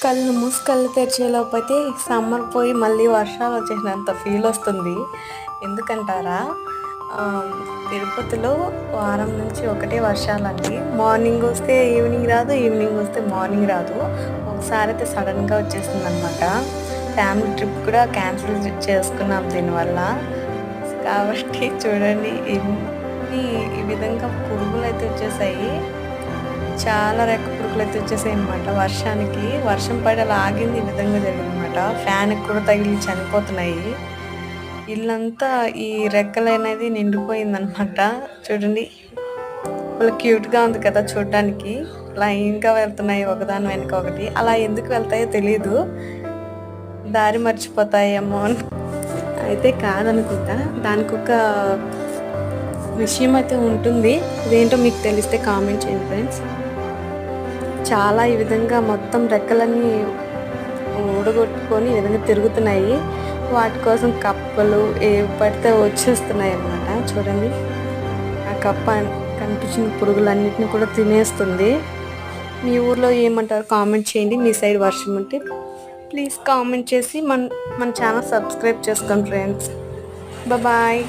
కళ్ళు మూసి కళ్ళు తెరిచేలోపైతే సమ్మర్ పోయి మళ్ళీ వర్షాలు వచ్చేసినంత ఫీల్ వస్తుంది. ఎందుకంటారా, తిరుపతిలో వారం నుంచి ఒకటే వర్షాలండి. మార్నింగ్ వస్తే ఈవినింగ్ రాదు, ఈవినింగ్ వస్తే మార్నింగ్ రాదు. ఒకసారి అయితే సడన్గా వచ్చేసింది అనమాట. ఫ్యామిలీ ట్రిప్ కూడా క్యాన్సిల్ చేసుకున్నాం దీనివల్ల. కాబట్టి చూడండి, ఈ విధంగా పురుగులు అయితే వచ్చేసాయి. చాలా రెక్క పురుగులు అయితే వచ్చేసాయి అనమాట. వర్షం పడి అలా ఆగింది, ఈ విధంగా జరిగింది అనమాట. ఫ్యాన్కి కూడా తగిలి చనిపోతున్నాయి. ఇల్లంతా ఈ రెక్కలు అనేది నిండిపోయింది అనమాట. చూడండి, వాళ్ళ క్యూట్గా ఉంది కదా చూడడానికి. లైన్గా వెళ్తున్నాయి ఒకదాని వెనక ఒకటి. అలా ఎందుకు వెళ్తాయో తెలీదు, దారి మర్చిపోతాయేమో అని అయితే కాదనుకుంటా. దానికి ఒక విషయం అయితే ఉంటుంది. ఇదేంటో మీకు తెలిస్తే కామెంట్ చేయండి ఫ్రెండ్స్. చాలా ఈ విధంగా మొత్తం రెక్కలన్నీ ఊడగొట్టుకొని ఈ విధంగా తిరుగుతున్నాయి. వాటి కోసం కప్పలు ఏవి పడితే వచ్చేస్తున్నాయి అన్నమాట. చూడండి, ఆ కప్ప కనిపించిన పురుగులన్నిటిని కూడా తినేస్తుంది. మీ ఊర్లో ఏమంటారు కామెంట్ చేయండి. మీ సైడ్ వర్షం ఉంటే ప్లీజ్ కామెంట్ చేసి మన ఛానల్ సబ్స్క్రైబ్ చేసుకోండి ఫ్రెండ్స్. బాయ్.